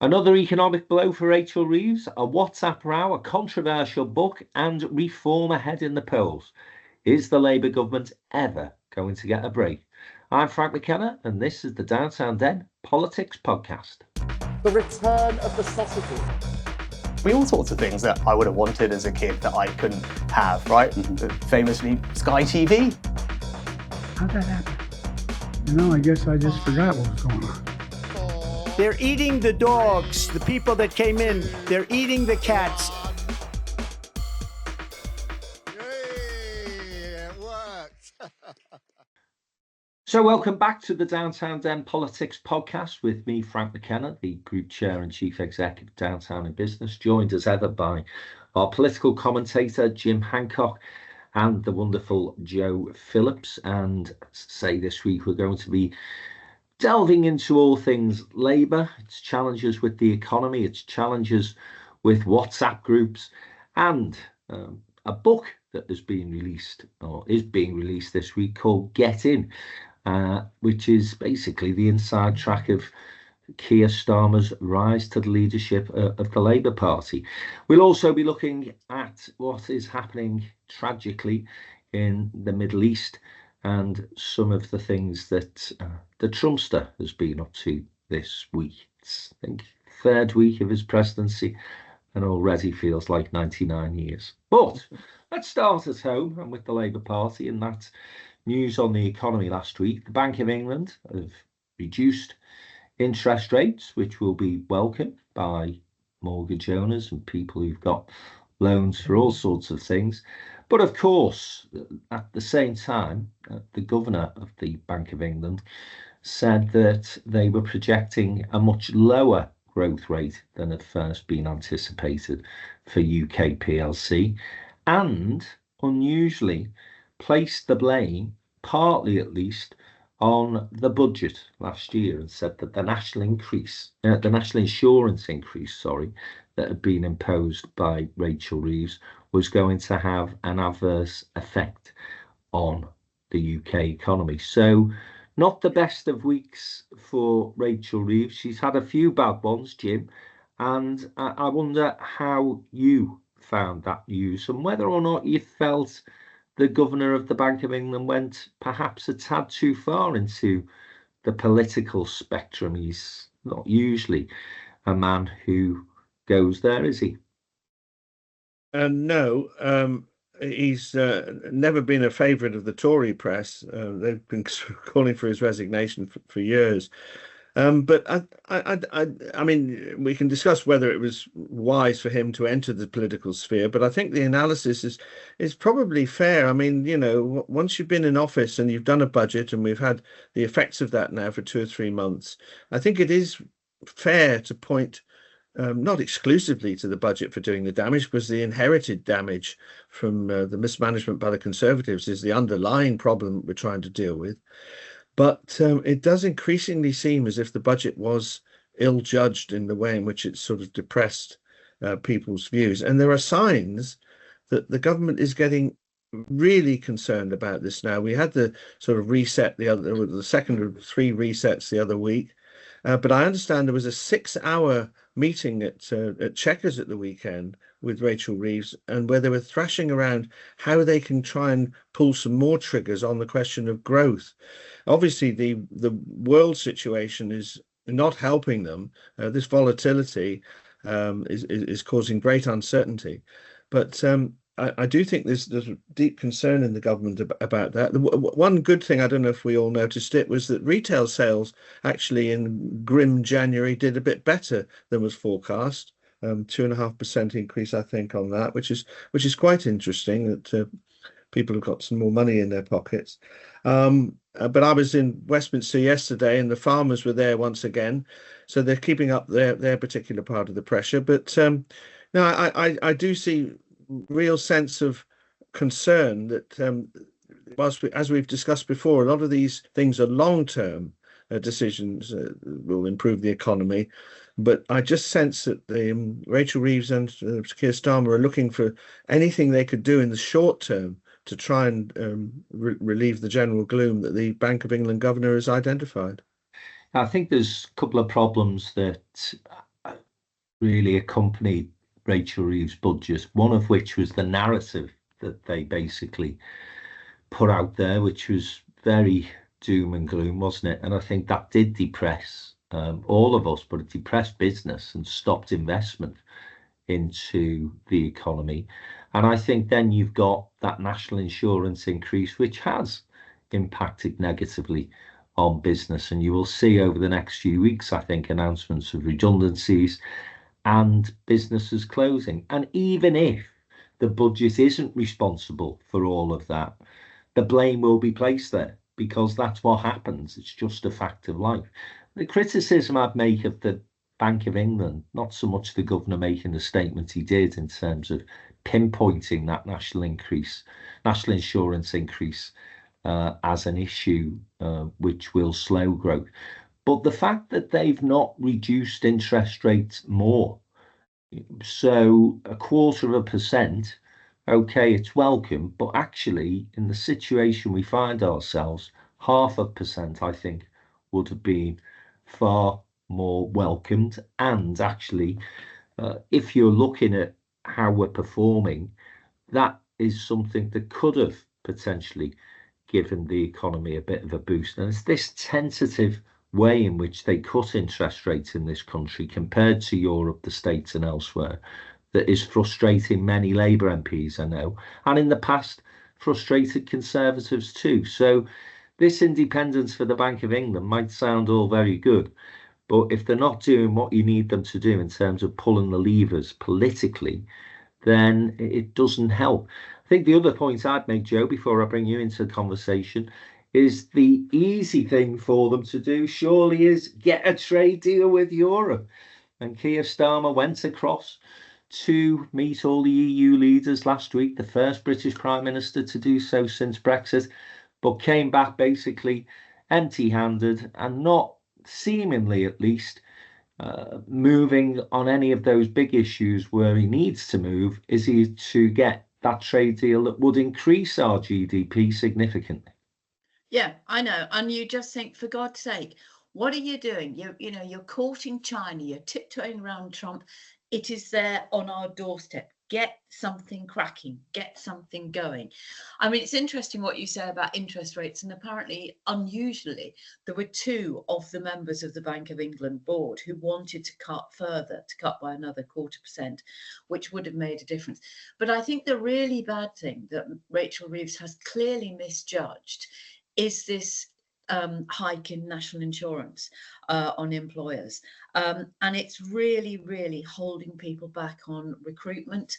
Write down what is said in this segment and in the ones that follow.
Another economic blow for Rachel Reeves, a WhatsApp row, a controversial book, and reform ahead in the polls. Is the Labour government ever going to get a break? I'm Frank McKenna, and this is the Downtown Den Politics Podcast. The return of the sausages. All sorts of things that I would have wanted as a kid that I couldn't have, right? Famously, Sky TV. How'd that happen? I guess I just forgot what was going on. They're eating the dogs, the people that came in. They're eating the cats. Hey, it worked. So welcome back to the Downtown Den Politics Podcast with me, Frank McKenna, the Group Chair and Chief Executive of Downtown in Business, joined as ever by our political commentator, Jim Hancock, and the wonderful Joe Phillips. And say this week we're going to be delving into all things Labour, its challenges with the economy, its challenges with WhatsApp groups, and a book that has been released or is being released this week called Get In, which is basically the inside track of Keir Starmer's rise to the leadership of the Labour Party. We'll also be looking at what is happening tragically in the Middle East and some of the things that the Trumpster has been up to this week. It's, I think, third week of his presidency and already feels like 99 years. But let's start at home and with the Labour Party, and that's news on the economy last week. The Bank of England have reduced interest rates, which will be welcomed by mortgage owners and people who've got loans for all sorts of things. But of course, at the same time, the governor of the Bank of England said that they were projecting a much lower growth rate than had first been anticipated for UK PLC, and unusually placed the blame, partly at least, on the budget last year, and said that the national insurance increase, that had been imposed by Rachel Reeves was going to have an adverse effect on the UK economy. So not the best of weeks for Rachel Reeves. She's had a few bad ones, Jim, and I wonder how you found that news and whether or not you felt the governor of the Bank of England went perhaps a tad too far into the political spectrum. He's not usually a man who goes there, is he? No, he's never been a favourite of the Tory press. They've been calling for his resignation for years. But I mean, we can discuss whether it was wise for him to enter the political sphere, but I think the analysis is probably fair. I mean, once you've been in office and you've done a budget, and we've had the effects of that now for 2 or 3 months, I think it is fair to point not exclusively to the budget for doing the damage, because the inherited damage from the mismanagement by the Conservatives is the underlying problem we're trying to deal with. But it does increasingly seem as if the budget was ill-judged in the way in which it sort of depressed people's views. And there are signs that the government is getting really concerned about this now. We had the sort of reset, the second of 3 resets the other week. But I understand there was a 6-hour meeting at Chequers at the weekend with Rachel Reeves, and where they were thrashing around how they can try and pull some more triggers on the question of growth. Obviously, the world situation is not helping them. This volatility is causing great uncertainty. But I do think there's a deep concern in the government about that. One good thing, I don't know if we all noticed it, was that retail sales actually in grim January did a bit better than was forecast. 2.5% increase, I think, on that, which is quite interesting, that people have got some more money in their pockets. But I was in Westminster yesterday, and the farmers were there once again, so they're keeping up their particular part of the pressure. But no, I do see real sense of concern that as we've discussed before, a lot of these things are long-term decisions, will improve the economy. But I just sense that Rachel Reeves and Keir Starmer are looking for anything they could do in the short term to try and relieve the general gloom that the Bank of England governor has identified. I think there's a couple of problems that really accompanied Rachel Reeves' budget, one of which was the narrative that they basically put out there, which was very doom and gloom, wasn't it? And I think that did depress all of us, but it depressed business and stopped investment into the economy. And I think then you've got that national insurance increase, which has impacted negatively on business. And you will see over the next few weeks, I think, announcements of redundancies and businesses closing. And even if the budget isn't responsible for all of that, the blame will be placed there because that's what happens. It's just a fact of life. The criticism I'd make of the Bank of England, not so much the governor making the statement he did in terms of pinpointing that national insurance increase as an issue which will slow growth, but the fact that they've not reduced interest rates more. So 0.25%, okay, it's welcome, but actually in the situation we find ourselves, 0.5%, I think, would have been far more welcomed. And actually, if you're looking at how we're performing, that is something that could have potentially given the economy a bit of a boost. And it's this tentative way in which they cut interest rates in this country compared to Europe, the States and elsewhere, that is frustrating many Labour MPs, I know, and in the past frustrated Conservatives too. So this independence for the Bank of England might sound all very good, but if they're not doing what you need them to do in terms of pulling the levers politically, then it doesn't help. I think the other point I'd make, Joe, before I bring you into the conversation, is the easy thing for them to do surely is get a trade deal with Europe. And Keir Starmer went across to meet all the EU leaders last week, the first British Prime Minister to do so since Brexit, but came back basically empty-handed and not seemingly, at least, moving on any of those big issues where he needs to move, is he to get that trade deal that would increase our GDP significantly. Yeah, I know. And you just think, for God's sake, what are you doing? You're courting China, you're tiptoeing around Trump. It is there on our doorstep. Get something cracking, get something going. I mean, it's interesting what you say about interest rates, and apparently, unusually, there were two of the members of the Bank of England board who wanted to cut further, to cut by another 0.25%, which would have made a difference. But I think the really bad thing that Rachel Reeves has clearly misjudged is this hike in national insurance on employers. And it's really, really holding people back on recruitment,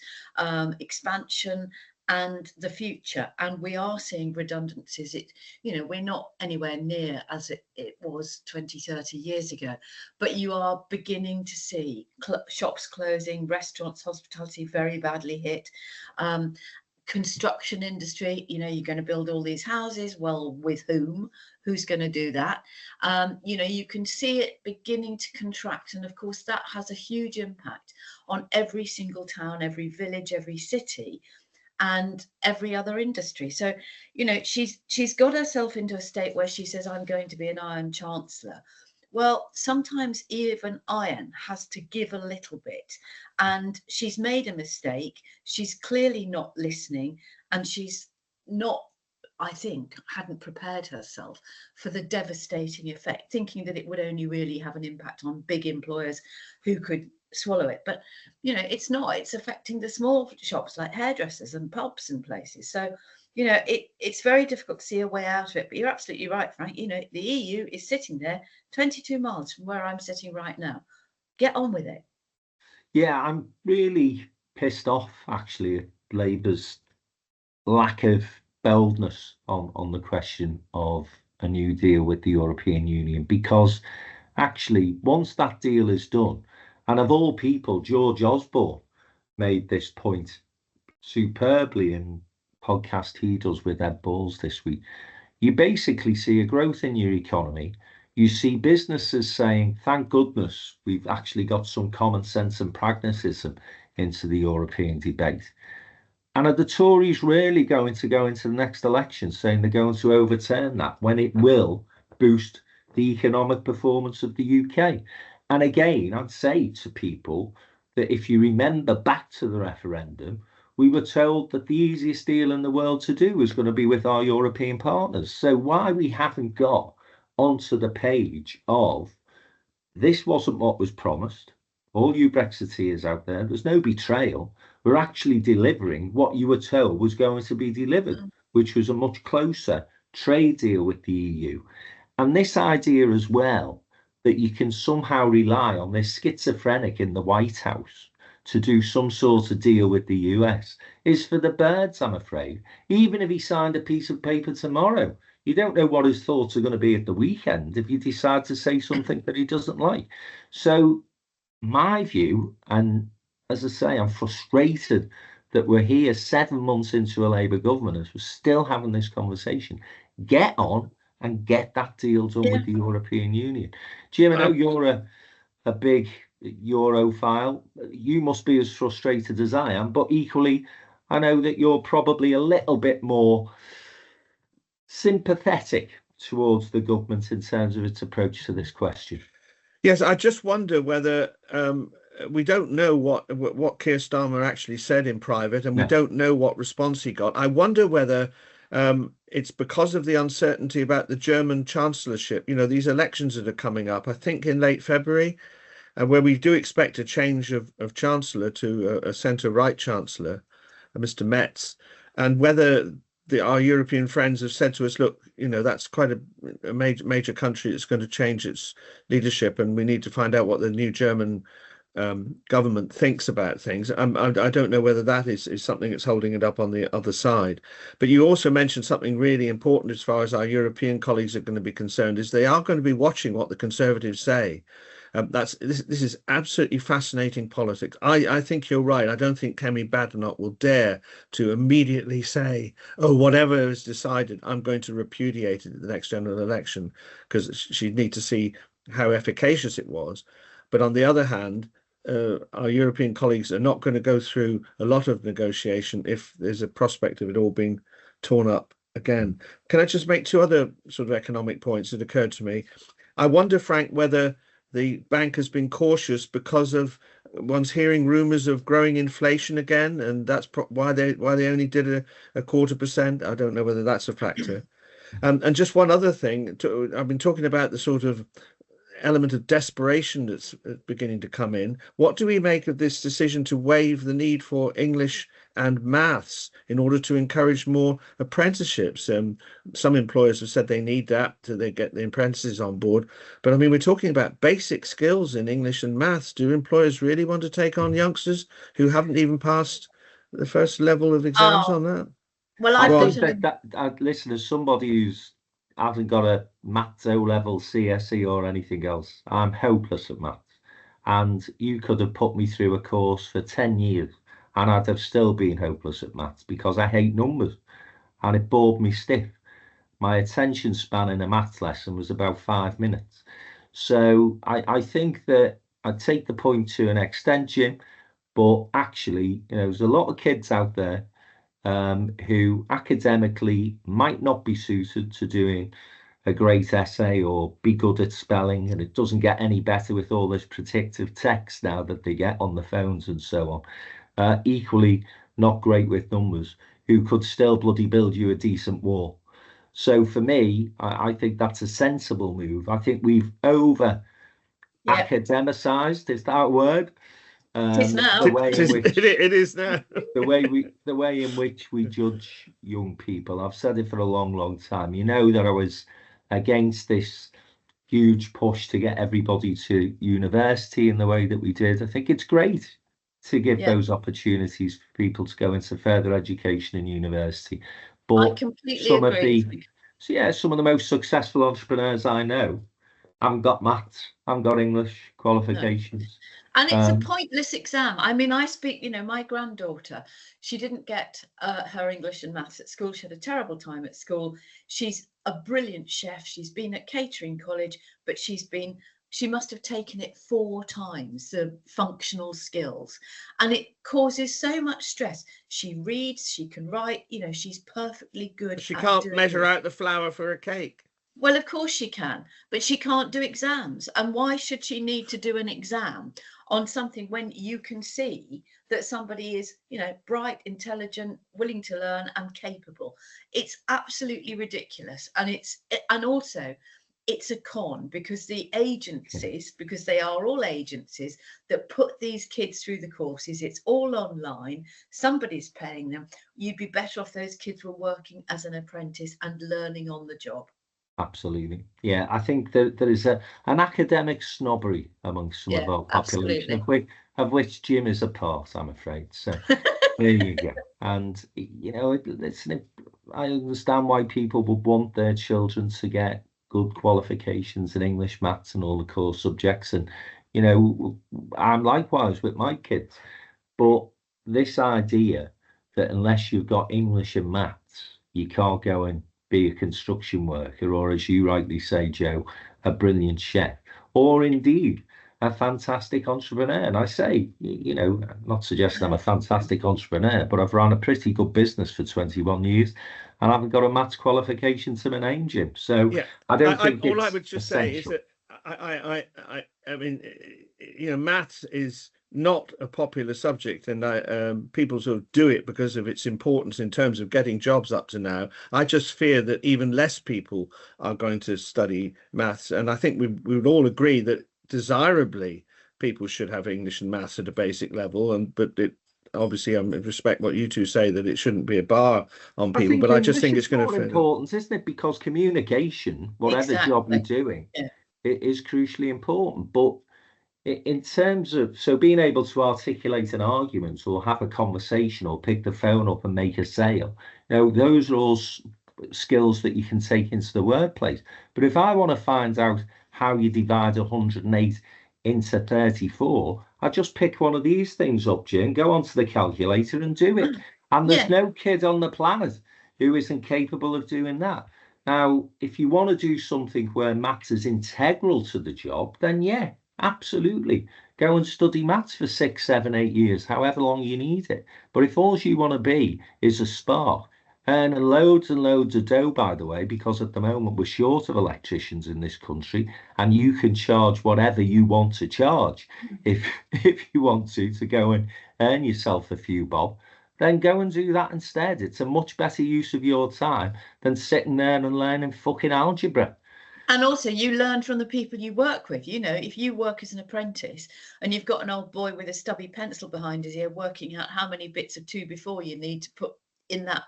expansion, and the future. And we are seeing redundancies. We're not anywhere near as it was 20, 30 years ago, but you are beginning to see shops closing, restaurants, hospitality very badly hit. Construction industry, you're going to build all these houses. Well, with whom? Who's going to do that? You can see it beginning to contract. And of course, that has a huge impact on every single town, every village, every city, and every other industry. So, she's got herself into a state where she says, I'm going to be an Iron Chancellor. Well, sometimes even iron has to give a little bit, and she's made a mistake. She's clearly not listening, and she's not, I think, hadn't prepared herself for the devastating effect, thinking that it would only really have an impact on big employers who could swallow it. But, it's not. It's affecting the small shops like hairdressers and pubs and places. So, it's very difficult to see a way out of it. But you're absolutely right, Frank. The EU is sitting there 22 miles from where I'm sitting right now. Get on with it. Yeah, I'm really pissed off, actually, at Labour's lack of boldness on the question of a new deal with the European Union, because actually, once that deal is done, and of all people, George Osborne made this point superbly in podcast he does with Ed Balls this week, you basically see a growth in your economy. You see businesses saying, thank goodness we've actually got some common sense and pragmatism into the European debate. And are the Tories really going to go into the next election saying they're going to overturn that, when it will boost the economic performance of the UK? And again, I'd say to people, that if you remember back to the referendum, we were told that the easiest deal in the world to do was going to be with our European partners. So why we haven't got onto the page of this wasn't what was promised. All you Brexiteers out there, there's no betrayal. We're actually delivering what you were told was going to be delivered, which was a much closer trade deal with the EU. And this idea as well, that you can somehow rely on this schizophrenic in the White House to do some sort of deal with the US, is for the birds, I'm afraid. Even if he signed a piece of paper tomorrow, you don't know what his thoughts are going to be at the weekend if you decide to say something that he doesn't like. So my view, and as I say, I'm frustrated that we're here 7 months into a Labour government as we're still having this conversation. Get on and get that deal done with the European Union. Jim, I know you're a big Europhile. You must be as frustrated as I am, but equally, I know that you're probably a little bit more sympathetic towards the government in terms of its approach to this question. Yes, I just wonder whether we don't know what Keir Starmer actually said in private, and we don't know what response he got. I wonder whether it's because of the uncertainty about the German chancellorship. You know, these elections that are coming up, I think in late February, where we do expect a change of chancellor to a centre-right chancellor, Mr. Metz, and whether our European friends have said to us, look, you know, that's quite a major country that's going to change its leadership, and we need to find out what the new German government thinks about things. I don't know whether that is something that's holding it up on the other side. But you also mentioned something really important as far as our European colleagues are going to be concerned, is they are going to be watching what the Conservatives say. This is absolutely fascinating politics. I think you're right. I don't think Kemi Badenoch will dare to immediately say, oh, whatever is decided, I'm going to repudiate it at the next general election, because she'd need to see how efficacious it was. But on the other hand, our European colleagues are not going to go through a lot of negotiation if there's a prospect of it all being torn up again. Can I just make two other sort of economic points that occurred to me? I wonder, Frank, whether the bank has been cautious because of one's hearing rumours of growing inflation again, and that's why they only did a 0.25%. I don't know whether that's a factor. And just one other thing, I've been talking about the sort of element of desperation that's beginning to come in. What do we make of this decision to waive the need for English and maths in order to encourage more apprenticeships? Some employers have said they need that to get the apprentices on board. But I mean, we're talking about basic skills in English and maths. Do employers really want to take on youngsters who haven't even passed the first level of exams on that? Well, I think that listen, as somebody who's hasn't got a maths O-level CSE or anything else, I'm hopeless at maths. And you could have put me through a course for 10 years and I'd have still been hopeless at maths because I hate numbers and it bored me stiff. My attention span in a maths lesson was about 5 minutes. So I think that I take the point to an extent, Jim, but actually, you know, there's a lot of kids out there who academically might not be suited to doing a great essay or be good at spelling, and it doesn't get any better with all this predictive text now that they get on the phones and so on. Equally not great with numbers, who could still bloody build you a decent wall. So for me, I think that's a sensible move. I think we've over academicized, is that a word? It is now. It is now. the way in which we judge young people. I've said it for a long, long time. You know that I was against this huge push to get everybody to university in the way that we did. I think it's great to give those opportunities for people to go into further education and university. But I completely agree. Some of the most successful entrepreneurs I know haven't got maths, haven't got English qualifications. No. And it's a pointless exam. I mean, I speak, you know, my granddaughter, she didn't get her English and maths at school. She had a terrible time at school. She's a brilliant chef. She's been at catering college, but she must have taken it 4 times, the functional skills. And it causes so much stress. She reads, she can write, you know, she's perfectly good. She can't measure out the flour for a cake. Well, of course she can, but she can't do exams. And why should she need to do an exam on something when you can see that somebody is, bright, intelligent, willing to learn and capable. It's absolutely ridiculous. And also it's a con, because the agencies, because they are all agencies that put these kids through the courses, it's all online, somebody's paying them. You'd be better off those kids were working as an apprentice and learning on the job. Absolutely. Yeah, I think that there is an academic snobbery amongst some of our population, of which Jim is a part, I'm afraid. So there you go. And, I understand why people would want their children to get good qualifications in English, maths, and all the core subjects. And, I'm likewise with my kids. But this idea that unless you've got English and maths, you can't go and be a construction worker, or, as you rightly say, Joe, a brilliant chef, or indeed a fantastic entrepreneur. And I say, I'm not suggesting I'm a fantastic entrepreneur, but I've run a pretty good business for 21 years and I haven't got a maths qualification to my name, Jim. So yeah, I don't think all I would just say is that I mean, maths is not a popular subject, and people sort of do it because of its importance in terms of getting jobs up to now. I just fear that even less people are going to study maths, and I think we would all agree that desirably people should have English and maths at a basic level, but it obviously I respect what you two say, that it shouldn't be a bar on people, but I just think it's going to be important, isn't it? Because communication, whatever job you're doing, it is crucially important. But in terms of being able to articulate an argument or have a conversation or pick the phone up and make a sale, those are all skills that you can take into the workplace. But if I want to find out how you divide 108 into 34, I just pick one of these things up, Jim, go onto the calculator and do it. And there's no kid on the planet who isn't capable of doing that. Now, if you want to do something where maths is integral to the job, then yeah, absolutely. Go and study maths for 6, 7, 8 years, however long you need it. But if all you want to be is a spark, earn loads and loads of dough, by the way, because at the moment we're short of electricians in this country, and you can charge whatever you want to charge if you want to go and earn yourself a few bob, then go and do that instead. It's a much better use of your time than sitting there and learning fucking algebra. And also you learn from the people you work with. If you work as an apprentice and you've got an old boy with a stubby pencil behind his ear working out how many bits of 2x4 you need to put in that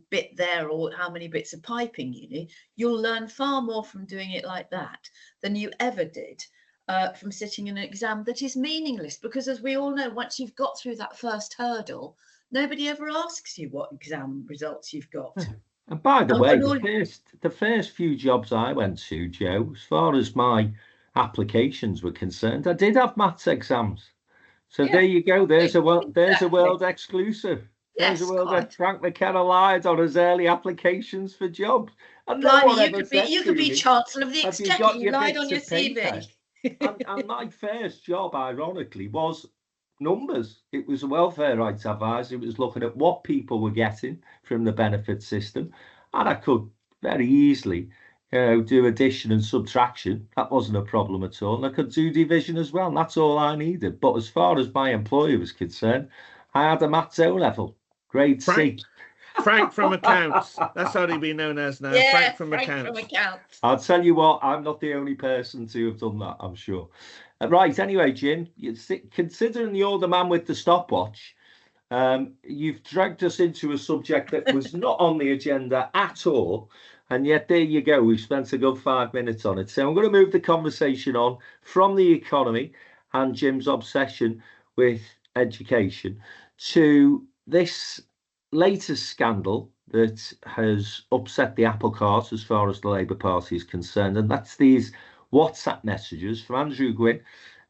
bit there, or how many bits of piping you need, you'll learn far more from doing it like that than you ever did from sitting in an exam that is meaningless. Because as we all know, once you've got through that first hurdle, nobody ever asks you what exam results you've got. And by the way, the first few jobs I went to, Joe, as far as my applications were concerned, I did have maths exams. So there you go. There's a world exclusive. There's a world that Frank McKenna lied on his early applications for jobs. And you could be Chancellor of the Exchequer. You lied on your CV. and my first job, ironically, was numbers. It was a welfare rights advisor. It was looking at what people were getting from the benefit system, and I could very easily do addition and subtraction. That wasn't a problem at all, and I could do division as well, and that's all I needed. But as far as my employer was concerned, I had a maths O level, grade C. Frank from accounts. That's how he'd be known as now. Yeah, Frank from accounts. I'll tell you what, I'm not the only person to have done that, I'm sure. Right, anyway, Jim, considering you're the man with the stopwatch, you've dragged us into a subject that was not on the agenda at all, and yet there you go, we've spent a good 5 minutes on it. So I'm going to move the conversation on from the economy and Jim's obsession with education to this latest scandal that has upset the apple cart as far as the Labour Party is concerned, and that's these WhatsApp messages from Andrew Gwynn,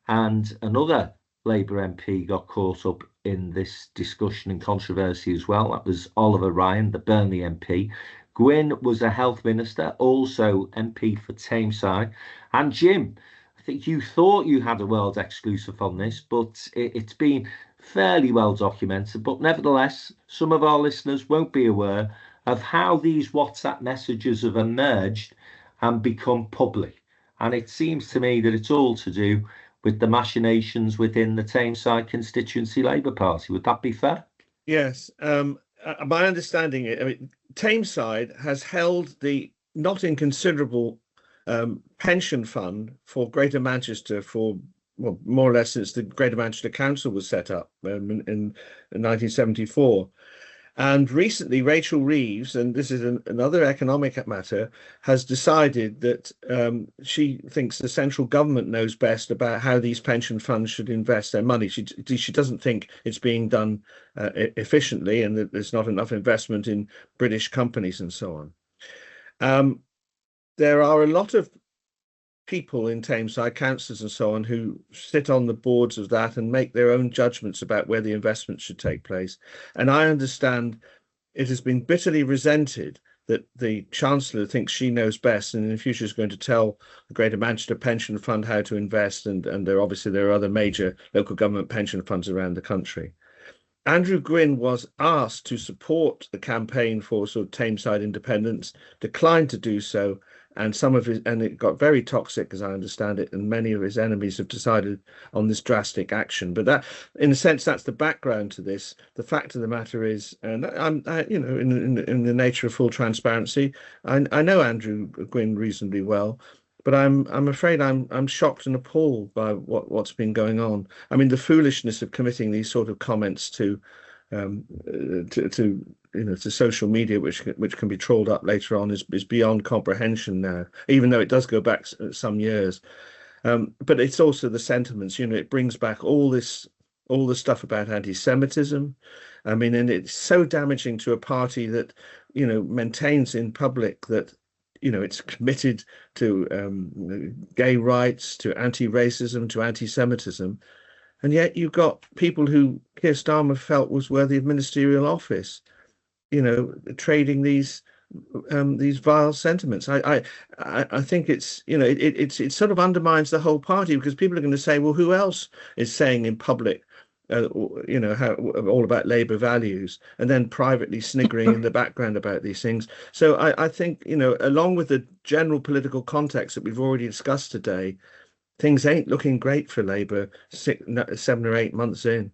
and another Labour MP got caught up in this discussion and controversy as well. That was Oliver Ryan, the Burnley MP. Gwynn was a health minister, also MP for Tameside. And Jim, I think you thought you had a world exclusive on this, but it's been fairly well documented. But nevertheless, some of our listeners won't be aware of how these WhatsApp messages have emerged and become public. And it seems to me that it's all to do with the machinations within the Tameside constituency Labour Party. Would that be fair? Yes. My understanding, Tameside has held the not inconsiderable pension fund for Greater Manchester for, well, more or less since the Greater Manchester Council was set up in 1974. And recently, Rachel Reeves, and this is another economic matter, has decided that she thinks the central government knows best about how these pension funds should invest their money. She doesn't think it's being done efficiently, and that there's not enough investment in British companies and so on. There are a lot of people in Tameside, councillors and so on, who sit on the boards of that and make their own judgments about where the investment should take place. And I understand it has been bitterly resented that the Chancellor thinks she knows best, and in the future is going to tell the Greater Manchester Pension Fund how to invest, and there are other major local government pension funds around the country. Andrew Gwynn was asked to support the campaign for sort of Tameside independence, declined to do so, and it got very toxic, as I understand it, and many of his enemies have decided on this drastic action. But that, in a sense, that's the background to this. The fact of the matter is, and in the nature of full transparency, I know Andrew Gwynn reasonably well, but I'm afraid I'm shocked and appalled by what's been going on. I mean, the foolishness of committing these sort of comments to social media, which can be trawled up later on, is beyond comprehension now, even though it does go back some years. But it's also the sentiments. It brings back all the stuff about anti-Semitism. I mean, and it's so damaging to a party that maintains in public that it's committed to gay rights, to anti-racism, to anti-Semitism. And yet you've got people who Keir Starmer felt was worthy of ministerial office, trading these vile sentiments. I think it's it sort of undermines the whole party, because people are going to say, well, who else is saying in public, how all about Labour values, and then privately sniggering in the background about these things. So I think, along with the general political context that we've already discussed today, things ain't looking great for Labour 7 or 8 months in.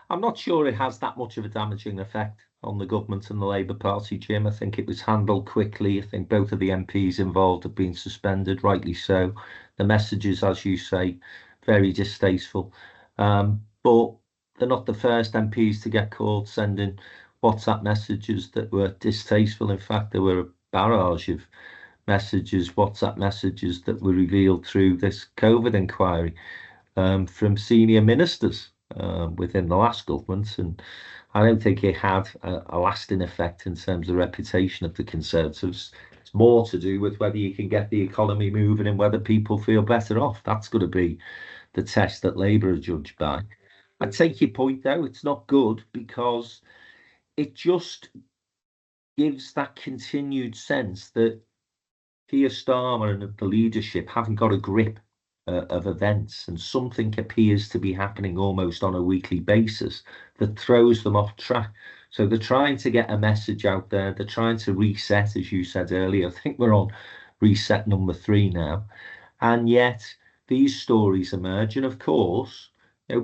I'm not sure it has that much of a damaging effect on the government and the Labour Party, Jim. I think it was handled quickly. I think both of the MPs involved have been suspended, rightly so. The messages, as you say, very distasteful. But they're not the first MPs to get caught sending WhatsApp messages that were distasteful. In fact, there were a barrage of WhatsApp messages that were revealed through this COVID inquiry from senior ministers within the last government. And I don't think it had a lasting effect in terms of the reputation of the Conservatives. It's more to do with whether you can get the economy moving and whether people feel better off. That's going to be the test that Labour are judged by. I take your point, though. It's not good, because it just gives that continued sense that Keir Starmer and the leadership haven't got a grip of events, and something appears to be happening almost on a weekly basis that throws them off track. So they're trying to get a message out there. They're trying to reset, as you said earlier. I think we're on reset number 3 now. And yet these stories emerge. And of course,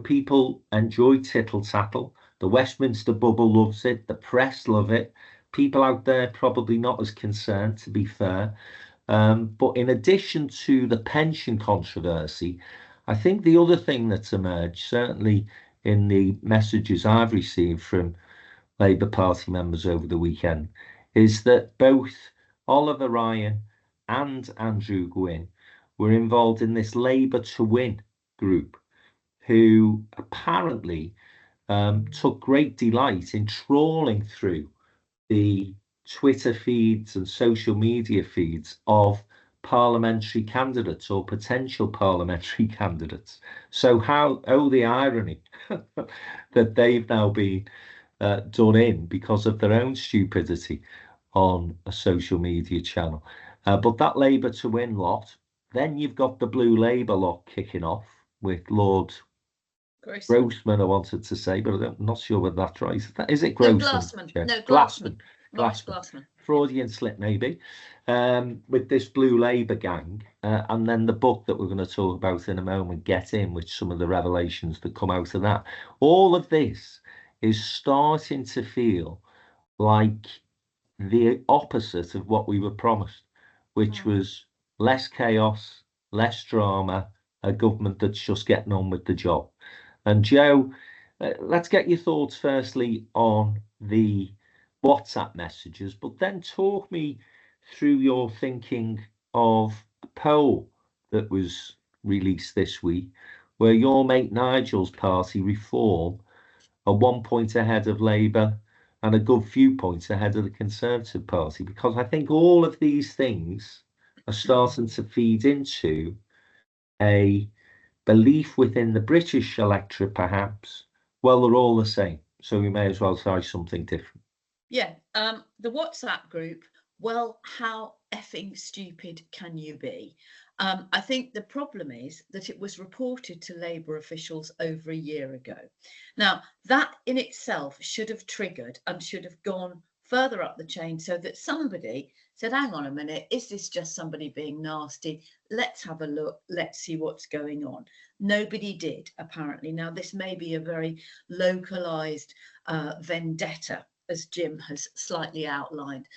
people enjoy tittle tattle. The Westminster bubble loves it. The press love it. People out there probably not as concerned, to be fair. But in addition to the pension controversy, I think the other thing that's emerged, certainly in the messages I've received from Labour Party members over the weekend, is that both Oliver Ryan and Andrew Gwynn were involved in this Labour to Win group, who apparently took great delight in trawling through the Twitter feeds and social media feeds of parliamentary candidates or potential parliamentary candidates. So the irony that they've now been done in because of their own stupidity on a social media channel. But that Labour to Win lot, then you've got the Blue Labour lot kicking off with Lord Grossman, I wanted to say, but I'm not sure whether that's right. Is it Grossman? No, Glassman. No, Glassman. Glassman. Freudian slip maybe, with this Blue Labour gang, and then the book that we're going to talk about in a moment, Get In, with some of the revelations that come out of that. All of this is starting to feel like the opposite of what we were promised, which was less chaos, less drama, a government that's just getting on with the job. And Joe, let's get your thoughts firstly on the WhatsApp messages, but then talk me through your thinking of a poll that was released this week, where your mate Nigel's party, Reform, are 1 point ahead of Labour and a good few points ahead of the Conservative Party, because I think all of these things are starting to feed into a belief within the British electorate, perhaps, well, they're all the same, so we may as well try something different. Yeah, the WhatsApp group, well, how effing stupid can you be? I think the problem is that it was reported to Labour officials over a year ago. Now, that in itself should have triggered and should have gone further up the chain so that somebody said, hang on a minute, is this just somebody being nasty? Let's have a look. Let's see what's going on. Nobody did, apparently. Now, this may be a very localised vendetta, as Jim has slightly outlined.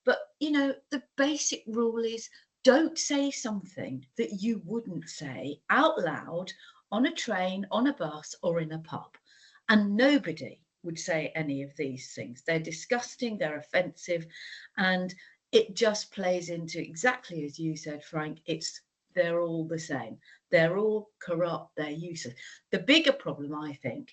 But, you know, the basic rule is don't say something that you wouldn't say out loud on a train, on a bus, or in a pub. And nobody would say any of these things. They're disgusting, they're offensive, and it just plays into exactly as you said, Frank, they're all the same. They're all corrupt, they're useless. The bigger problem, I think,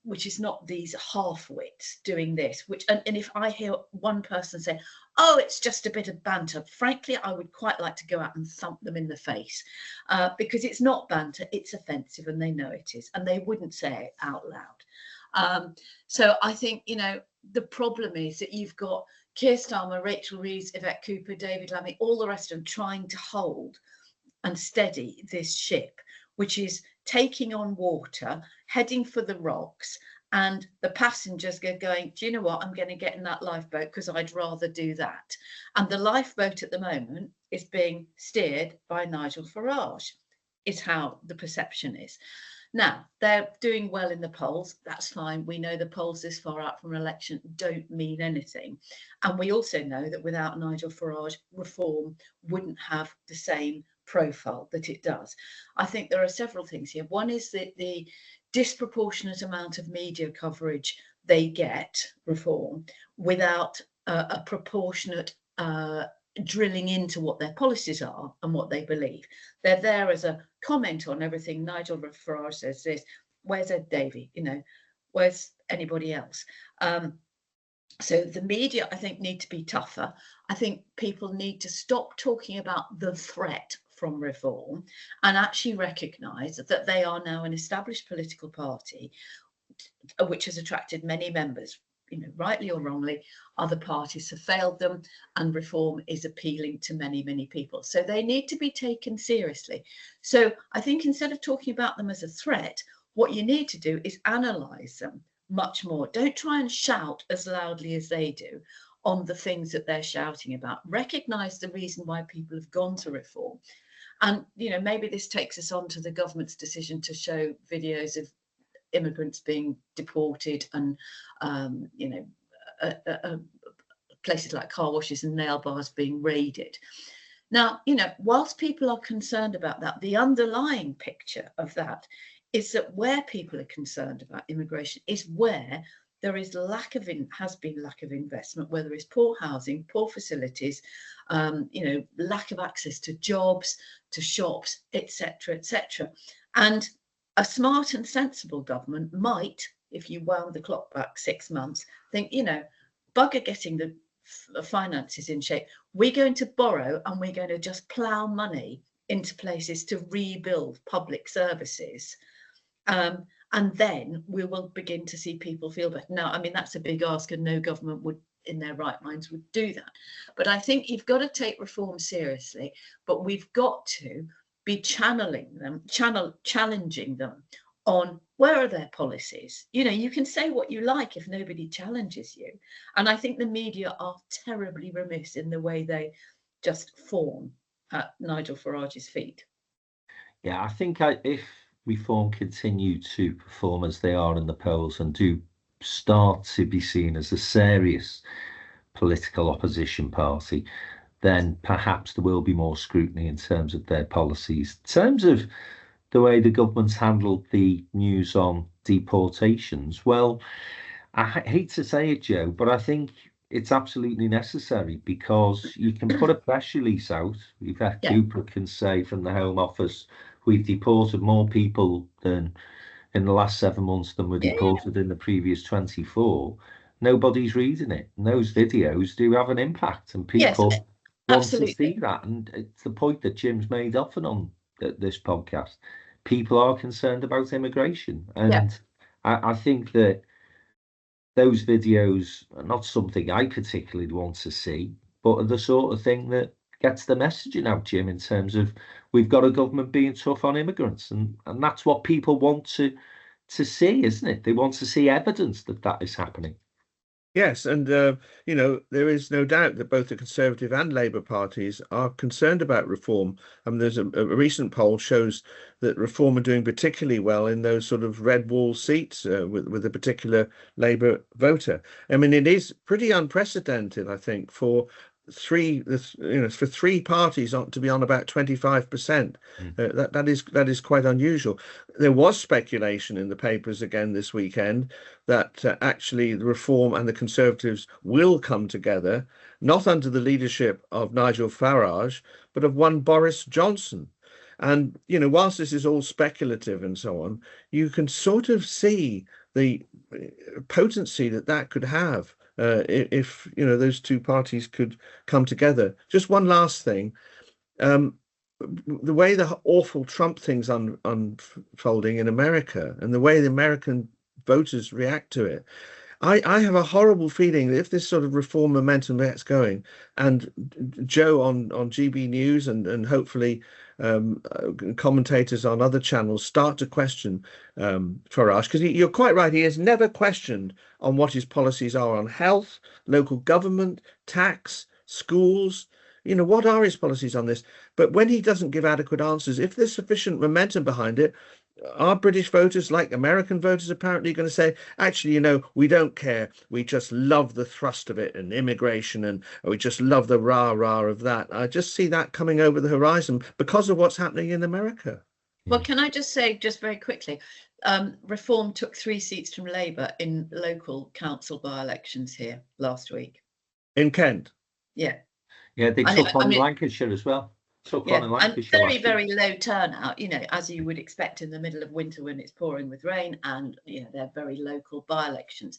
which is not these half-wits doing this, and if I hear one person say, oh, it's just a bit of banter, frankly, I would quite like to go out and thump them in the face, because it's not banter, it's offensive, and they know it is, and they wouldn't say it out loud. So I think, you know, the problem is that you've got Keir Starmer, Rachel Reeves, Yvette Cooper, David Lammy, all the rest of them trying to hold and steady this ship, which is taking on water, heading for the rocks, and the passengers are going, do you know what, I'm going to get in that lifeboat because I'd rather do that. And the lifeboat at the moment is being steered by Nigel Farage, is how the perception is. Now, they're doing well in the polls. That's fine. We know the polls this far out from an election don't mean anything. And we also know that without Nigel Farage, Reform wouldn't have the same profile that it does. I think there are several things here. One is that the disproportionate amount of media coverage they get, Reform, without a proportionate drilling into what their policies are and what they believe. They're there as a comment on everything. Nigel Farage says this, where's Ed Davey? You know, where's anybody else? So the media, I think, need to be tougher. I think people need to stop talking about the threat from Reform and actually recognise that they are now an established political party which has attracted many members. You know, rightly or wrongly, other parties have failed them, and Reform is appealing to many, many people. So they need to be taken seriously. So I think instead of talking about them as a threat, what you need to do is analyse them much more. Don't try and shout as loudly as they do on the things that they're shouting about. Recognise the reason why people have gone to Reform. And, you know, maybe this takes us on to the government's decision to show videos of immigrants being deported and you know, places like car washes and nail bars being raided. Now, you know, whilst people are concerned about that, the underlying picture of that is that where people are concerned about immigration is where there is has been lack of investment, where there is poor housing, poor facilities, you know, lack of access to jobs, to shops, etc., etc. And a smart and sensible government might, if you wound the clock back 6 months, think, you know, bugger getting the finances in shape. We're going to borrow and we're going to just plough money into places to rebuild public services. And then we will begin to see people feel better. Now, I mean, that's a big ask, and no government would, in their right minds, would do that. But I think you've got to take Reform seriously, but we've got to be challenging them on where are their policies. You can say what you like if nobody challenges you. And I think the media are terribly remiss in the way they just fawn at Nigel Farage's feet. Yeah, I think if Reform continue to perform as they are in the polls and do start to be seen as a serious political opposition party, then perhaps there will be more scrutiny in terms of their policies. In terms of the way the government's handled the news on deportations, well, I hate to say it, Joe, but I think it's absolutely necessary, because you can put a press release out. Yvette Cooper can say from the Home Office, we've deported more people than in the last 7 months than were deported in the previous 24. Nobody's reading it. And those videos do have an impact, and people want to see that. And it's the point that Jim's made often on this podcast. People are concerned about immigration. And I think that those videos are not something I particularly want to see, but are the sort of thing that gets the messaging out, Jim, in terms of we've got a government being tough on immigrants. And that's what people want to see, isn't it? They want to see evidence that is happening. Yes, and there is no doubt that both the Conservative and Labour parties are concerned about reform. There's a recent poll shows that Reform are doing particularly well in those sort of red wall seats with a particular Labour voter. I mean, it is pretty unprecedented, I think, for three parties to be on about 25%. That is quite unusual. There was speculation in the papers again this weekend that actually the Reform and the Conservatives will come together, not under the leadership of Nigel Farage, but of one Boris Johnson. And whilst this is all speculative and so on, you can sort of see the potency that could have if those two parties could come together. Just one last thing, the way the awful Trump thing's unfolding in America and the way the American voters react to it, I have a horrible feeling that if this sort of reform momentum gets going, and Joe on GB News and hopefully commentators on other channels start to question Farage, because you're quite right, he has never questioned on what his policies are on health, local government, tax, schools. What are his policies on this? But when he doesn't give adequate answers, if there's sufficient momentum behind it, are British voters, like American voters, apparently going to say, actually, we don't care. We just love the thrust of it and immigration, and we just love the rah-rah of that. I just see that coming over the horizon because of what's happening in America. Well, can I just say, just very quickly, Reform took 3 seats from Labour in local council by-elections here last week. In Kent? Yeah. Yeah, they took on Lancashire as well. And very, very low turnout, as you would expect in the middle of winter when it's pouring with rain, and they're very local by-elections.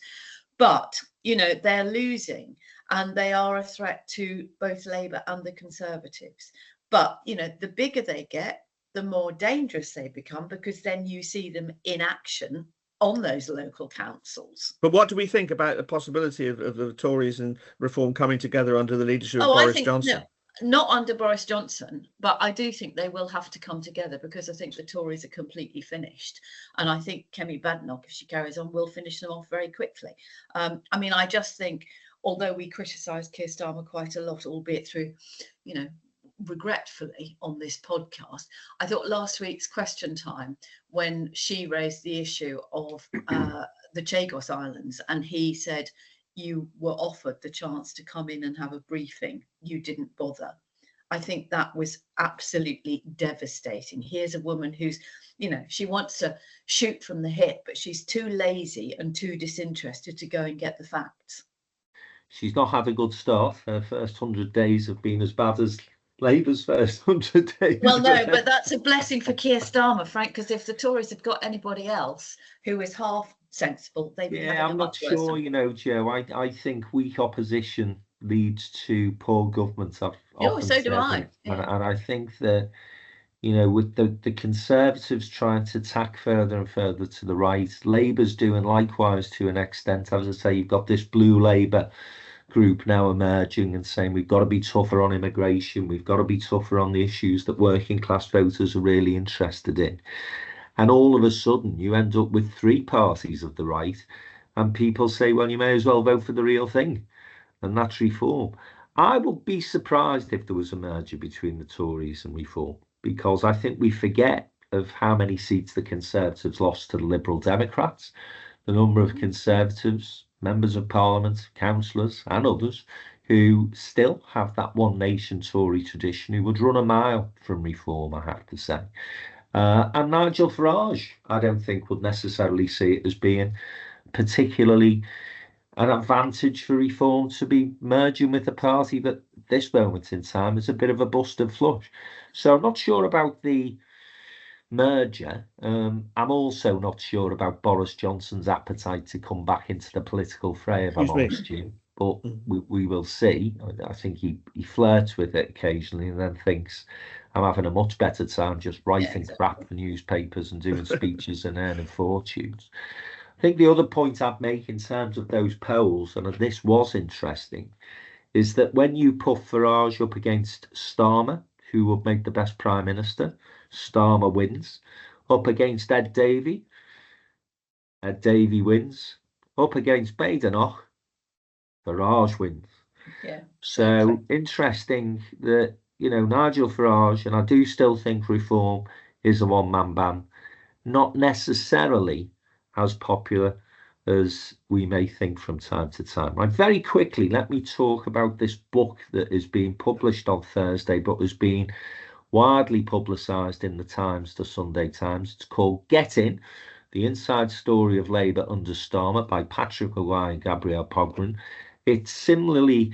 But they're losing, and they are a threat to both Labour and the Conservatives. But the bigger they get, the more dangerous they become, because then you see them in action on those local councils. But what do we think about the possibility of the Tories and Reform coming together under the leadership of Boris Johnson? No, not under Boris Johnson, but I do think they will have to come together, because I think the Tories are completely finished. And I think Kemi Badenoch, if she carries on, will finish them off very quickly. I just think, although we criticised Keir Starmer quite a lot, albeit through, regretfully on this podcast, I thought last week's question time, when she raised the issue of the Chagos Islands, and he said, you were offered the chance to come in and have a briefing, you didn't bother. I think that was absolutely devastating. Here's a woman who's, she wants to shoot from the hip, but she's too lazy and too disinterested to go and get the facts. She's not had a good start. Her first 100 days have been as bad as Labour's first 100 days. Well, no, but that's a blessing for Keir Starmer, Frank, because if the Tories had got anybody else who is half sensible, they'd be having I'm not sure, Joe. I think weak opposition leads to poor government. So do I. And I think that, with the Conservatives trying to tack further and further to the right, Labour's doing likewise to an extent. As I say, you've got this blue Labour group now emerging and saying we've got to be tougher on immigration, we've got to be tougher on the issues that working class voters are really interested in. And all of a sudden, you end up with three parties of the right, and people say, well, you may as well vote for the real thing, and that's Reform. I would be surprised if there was a merger between the Tories and Reform, because I think we forget of how many seats the Conservatives lost to the Liberal Democrats, the number of Conservatives, members of Parliament, councillors and others who still have that one nation Tory tradition, who would run a mile from Reform, I have to say. And Nigel Farage, I don't think would necessarily see it as being particularly an advantage for Reform to be merging with a party that at this moment in time is a bit of a busted flush. So I'm not sure about the merger. I'm also not sure about Boris Johnson's appetite to come back into the political fray, if I'm honest, Jim. But we will see. I think he flirts with it occasionally and then thinks, I'm having a much better time just writing crap for newspapers and doing speeches and earning fortunes. I think the other point I'd make in terms of those polls, and this was interesting, is that when you put Farage up against Starmer, who would make the best Prime Minister, Starmer wins. Up against Ed Davey, Ed Davey wins. Up against Badenoch, Farage wins. Yeah. So interesting that, Nigel Farage, and I do still think Reform is a one-man band, not necessarily as popular as we may think from time to time. Right, very quickly, let me talk about this book that is being published on Thursday, but has been widely publicised in the Times, the Sunday Times. It's called Get In, The Inside Story of Labour Under Starmer by Patrick Maguire and Gabrielle Pogren. It's similarly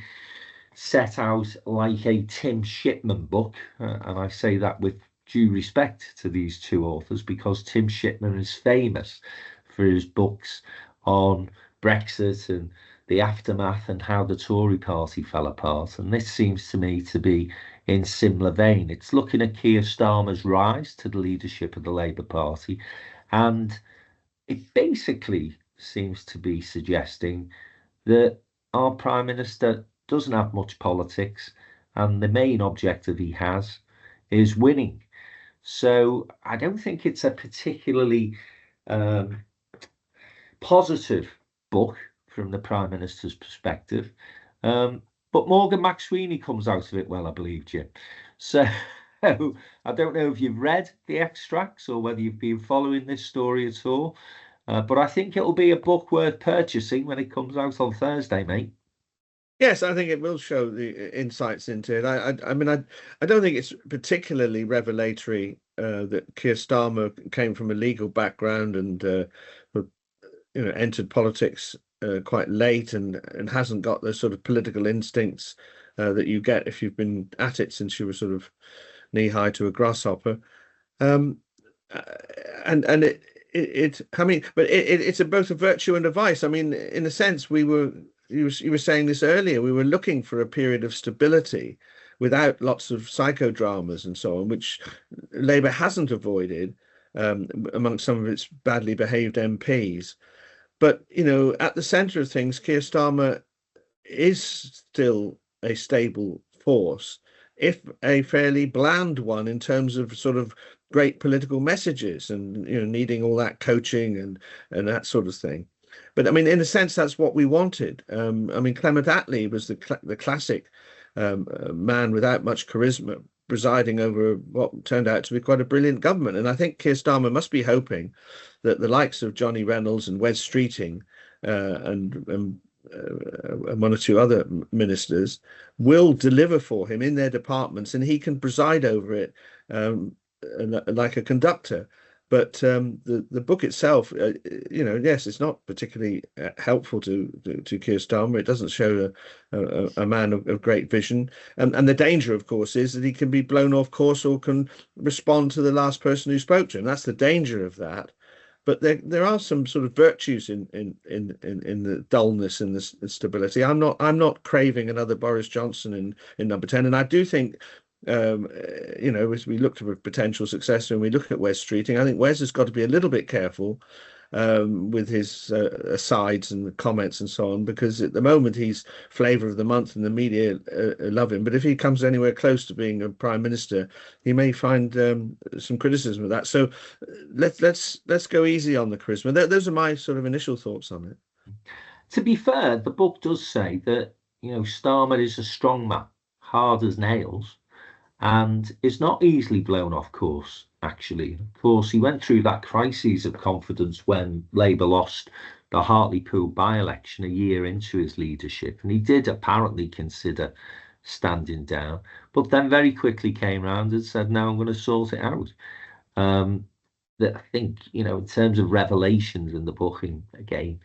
set out like a Tim Shipman book, and I say that with due respect to these two authors, because Tim Shipman is famous for his books on Brexit and the aftermath and how the Tory party fell apart. And this seems to me to be in similar vein. It's looking at Keir Starmer's rise to the leadership of the Labour Party, and it basically seems to be suggesting that our Prime Minister doesn't have much politics, and the main objective he has is winning. So I don't think it's a particularly positive book from the Prime Minister's perspective. But Morgan McSweeney comes out of it well, I believe, Jim. So I don't know if you've read the extracts or whether you've been following this story at all. But I think it'll be a book worth purchasing when it comes out on Thursday, mate. Yes, I think it will show the insights into it. I mean, I don't think it's particularly revelatory that Keir Starmer came from a legal background and entered politics quite late and hasn't got those sort of political instincts that you get if you've been at it since you were sort of knee high to a grasshopper. And it's both a virtue and a vice. I mean, in a sense, you were saying this earlier, we were looking for a period of stability without lots of psychodramas and so on, which Labour hasn't avoided amongst some of its badly behaved MPs. But, at the centre of things, Keir Starmer is still a stable force, if a fairly bland one in terms of sort of great political messages and, needing all that coaching and that sort of thing. But I mean, in a sense, that's what we wanted. I mean, Clement Attlee was the classic man without much charisma, presiding over what turned out to be quite a brilliant government. And I think Keir Starmer must be hoping that the likes of Johnny Reynolds and Wes Streeting and one or two other ministers will deliver for him in their departments, and he can preside over it like a conductor. But the book itself, yes, it's not particularly helpful to Keir Starmer. It doesn't show a man of great vision. And the danger, of course, is that he can be blown off course or can respond to the last person who spoke to him. That's the danger of that. But there are some sort of virtues in the dullness and the stability. I'm not craving another Boris Johnson in number 10, and I do think. As we look to a potential successor and we look at Wes Streeting, I think Wes has got to be a little bit careful with his asides and comments and so on, because at the moment he's flavour of the month and the media love him. But if he comes anywhere close to being a prime minister, he may find some criticism of that. So let's go easy on the charisma. Those are my sort of initial thoughts on it. To be fair, the book does say that, Starmer is a strong man, hard as nails, and is not easily blown off course, actually. Of course, he went through that crisis of confidence when Labour lost the Hartlepool by-election a year into his leadership, and he did apparently consider standing down, but then very quickly came round and said, no, I'm going to sort it out. That I think, in terms of revelations in the book, and again,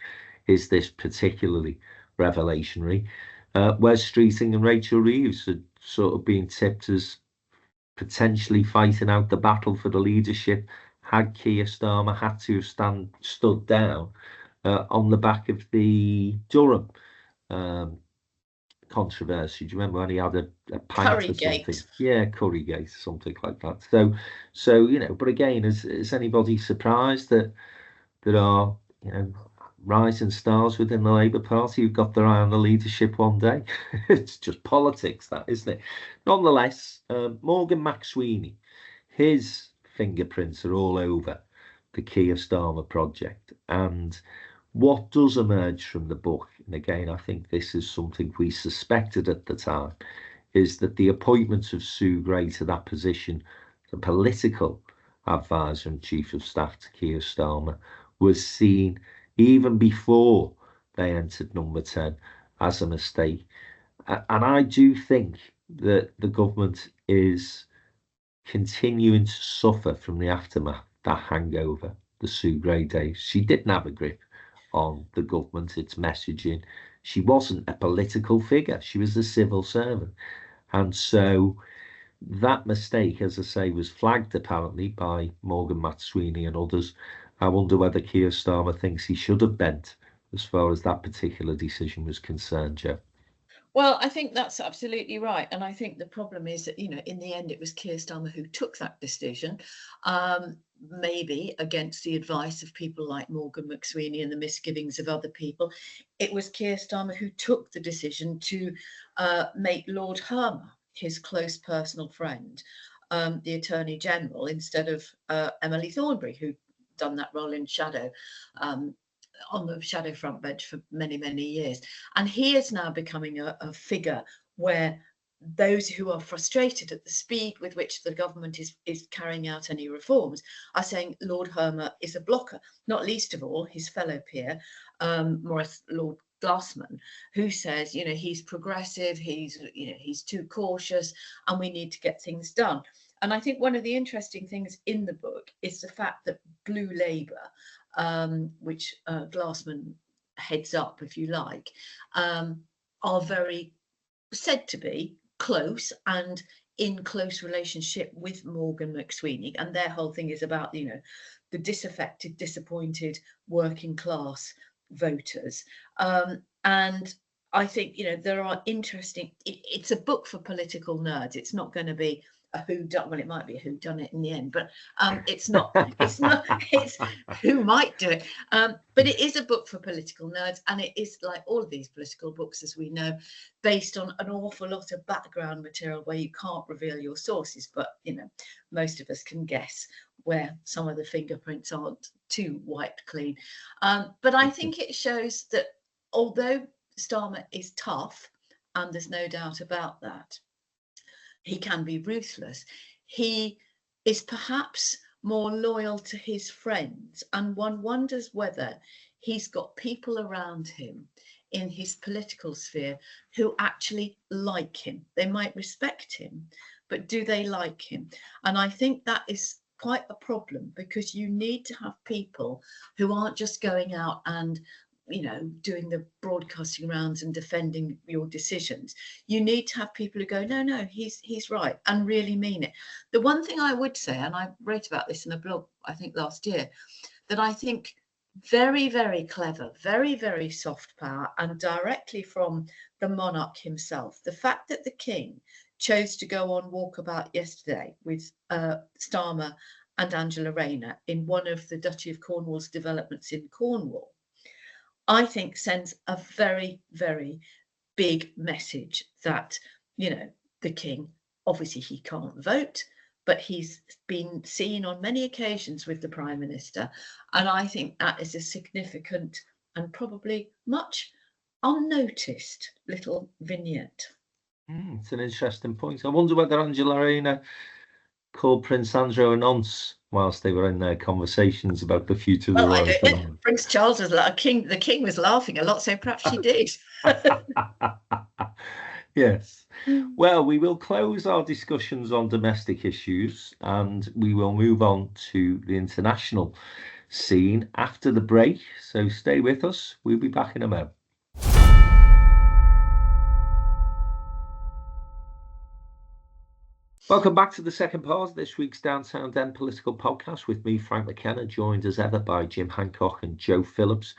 is this particularly revelationary? Wes Streeting and Rachel Reeves had sort of been tipped as potentially fighting out the battle for the leadership had Keir Starmer had to have stood down on the back of the Durham controversy. Do you remember when he had a pint or something? Yeah, Currygate, something like that. So but again, is anybody surprised that there are rising stars within the Labour Party who've got their eye on the leadership one day? It's just politics, that, isn't it? Nonetheless, Morgan McSweeney, his fingerprints are all over the Keir Starmer project. And what does emerge from the book, and again, I think this is something we suspected at the time, is that the appointment of Sue Gray to that position, the political advisor and chief of staff to Keir Starmer, was seen even before they entered number 10 as a mistake. And I do think that the government is continuing to suffer from the aftermath, that hangover, the Sue Gray days. She didn't have a grip on the government, its messaging. She wasn't a political figure. She was a civil servant. And so that mistake, as I say, was flagged apparently by Morgan McSweeney and others. I wonder whether Keir Starmer thinks he should have bent as far as that particular decision was concerned, Jo. Well, I think that's absolutely right. And I think the problem is that, in the end, it was Keir Starmer who took that decision, maybe against the advice of people like Morgan McSweeney and the misgivings of other people. It was Keir Starmer who took the decision to make Lord Hermer his close personal friend, the Attorney General, instead of Emily Thornberry, who done that role in shadow, on the shadow front bench for many, many years. And he is now becoming a figure where those who are frustrated at the speed with which the government is carrying out any reforms are saying Lord Hermer is a blocker, not least of all his fellow peer, Lord Glassman, who says, he's progressive, he's too cautious, and we need to get things done. And I think one of the interesting things in the book is the fact that Blue Labour, which Glassman heads up, if you like, are very said to be close and in close relationship with Morgan McSweeney. And their whole thing is about, the disaffected, disappointed working class voters. And I think, there are interesting, it's a book for political nerds. It's not going to be a well, it might be a whodunit in the end, but it's who might do it. But it is a book for political nerds, and it is, like all of these political books, as we know, based on an awful lot of background material where you can't reveal your sources, but most of us can guess where some of the fingerprints aren't too wiped clean. But I think it shows that although Starmer is tough, and there's no doubt about that, he can be ruthless. He is perhaps more loyal to his friends, and one wonders whether he's got people around him in his political sphere who actually like him. They might respect him, but do they like him? And I think that is quite a problem, because you need to have people who aren't just going out and doing the broadcasting rounds and defending your decisions. You need to have people who go, no, he's right, and really mean it. The one thing I would say, and I wrote about this in a blog, I think last year, that I think very, very clever, very, very soft power, and directly from the monarch himself, the fact that the King chose to go on walkabout yesterday with Starmer and Angela Rayner in one of the Duchy of Cornwall's developments in Cornwall, I think sends a very, very big message that, the king, obviously he can't vote, but he's been seen on many occasions with the Prime Minister. And I think that is a significant and probably much unnoticed little vignette. It's an interesting point. I wonder whether Angela Rayner called Prince Andrew a nonce whilst they were in their conversations about the future of the royal family. Prince Charles was like the king was laughing a lot, so perhaps she did. Yes. Well, we will close our discussions on domestic issues and we will move on to the international scene after the break. So stay with us. We'll be back in a moment. Welcome back to the second part of this week's Downtown Den political podcast with me, Frank McKenna, joined as ever by Jim Hancock and Joe Phillips.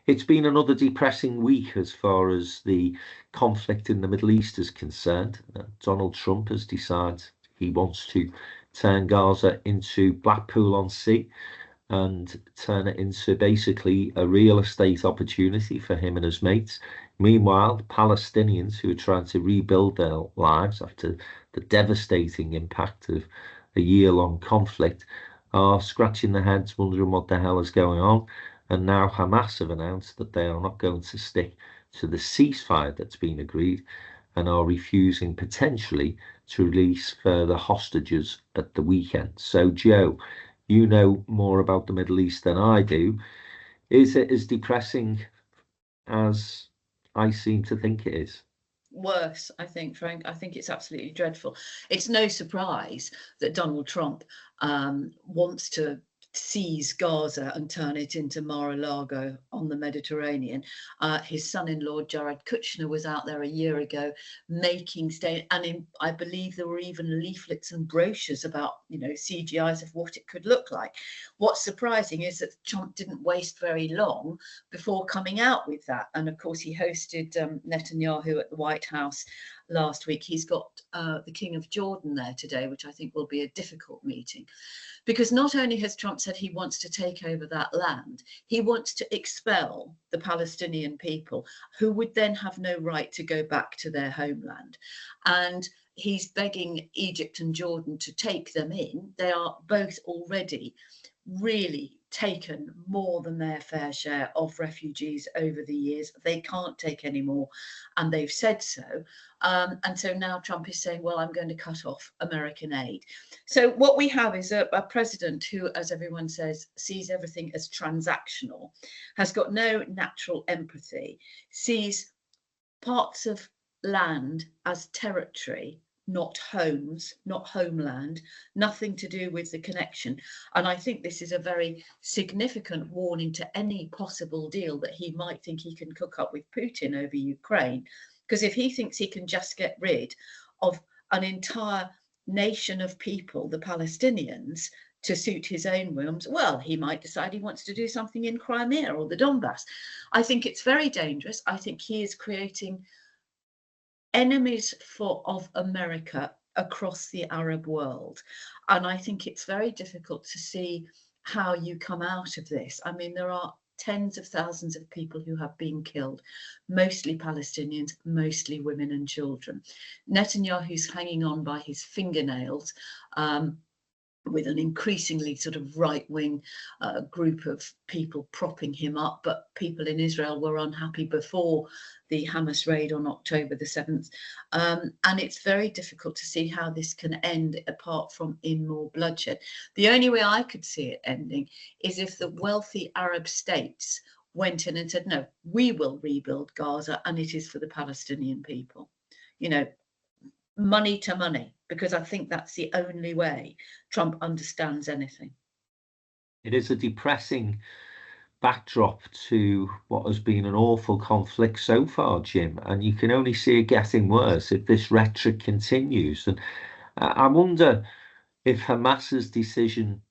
It's been another depressing week as far as the conflict in the Middle East is concerned. Donald Trump has decided he wants to turn Gaza into Blackpool-on-Sea and turn it into basically a real estate opportunity for him and his mates. Meanwhile, Palestinians who are trying to rebuild their lives after the devastating impact of a year-long conflict are scratching their heads, wondering what the hell is going on. And now Hamas have announced that they are not going to stick to the ceasefire that's been agreed and are refusing potentially to release further hostages at the weekend. So, Joe, you know more about the Middle East than I do. Is it as depressing as I seem to think it is? Worse, I think, Frank. I think it's absolutely dreadful. It's no surprise that Donald Trump wants to seize Gaza and turn it into Mar-a-Lago on the Mediterranean. His son-in-law Jared Kushner was out there a year ago making I believe there were even leaflets and brochures about CGIs of what it could look like. What's surprising is that Trump didn't waste very long before coming out with that, and of course he hosted Netanyahu at the White House last week. He's got the King of Jordan there today, which I think will be a difficult meeting, because not only has Trump said he wants to take over that land, he wants to expel the Palestinian people, who would then have no right to go back to their homeland. And he's begging Egypt and Jordan to take them in. They are both already really taken more than their fair share of refugees over the years. They can't take any more, and they've said so. And so now Trump is saying, well, I'm going to cut off American aid. So what we have is a president who, as everyone says, sees everything as transactional, has got no natural empathy, sees parts of land as territory, not homes, not homeland, nothing to do with the connection. And I think this is a very significant warning to any possible deal that he might think he can cook up with Putin over Ukraine. Because if he thinks he can just get rid of an entire nation of people, the Palestinians, to suit his own whims, well, he might decide he wants to do something in Crimea or the Donbass. I think it's very dangerous. I think he is creating enemies of America across the Arab world. And I think it's very difficult to see how you come out of this. I mean, there are tens of thousands of people who have been killed, mostly Palestinians, mostly women and children. Netanyahu's hanging on by his fingernails, with an increasingly sort of right-wing group of people propping him up. But people in Israel were unhappy before the Hamas raid on October the 7th. And it's very difficult to see how this can end apart from in more bloodshed. The only way I could see it ending is if the wealthy Arab states went in and said, no, we will rebuild Gaza and it is for the Palestinian people. Money to money, because I think that's the only way Trump understands anything. It is a depressing backdrop to what has been an awful conflict so far, Jim, and you can only see it getting worse if this rhetoric continues. And I wonder if Hamas's decision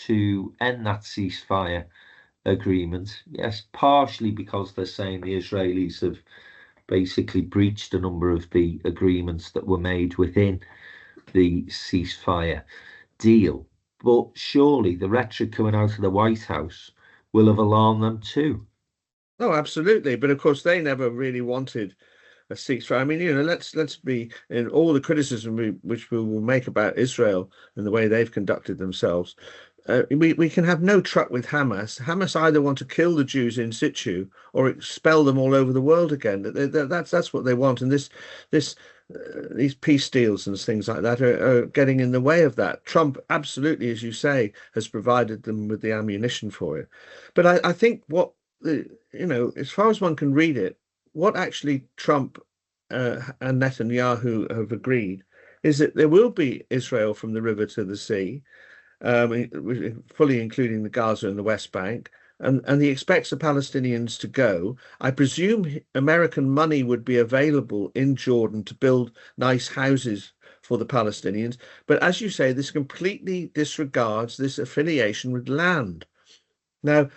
to end that ceasefire agreement, yes, partially because they're saying the Israelis have basically breached a number of the agreements that were made within the ceasefire deal. But surely the rhetoric coming out of the White House will have alarmed them too. Oh, absolutely. But of course, they never really wanted a ceasefire. I mean, let's be in all the criticism which we will make about Israel and the way they've conducted themselves. We can have no truck with Hamas. Hamas either want to kill the Jews in situ or expel them all over the world again. That's what they want. And these peace deals and things like that are getting in the way of that. Trump absolutely, as you say, has provided them with the ammunition for it. But I think as far as one can read it, what actually Trump and Netanyahu have agreed is that there will be Israel from the river to the sea, fully including the Gaza and the West Bank, and he expects the Palestinians to go. I presume American money would be available in Jordan to build nice houses for the Palestinians. But as you say, this completely disregards this affiliation with land. Now,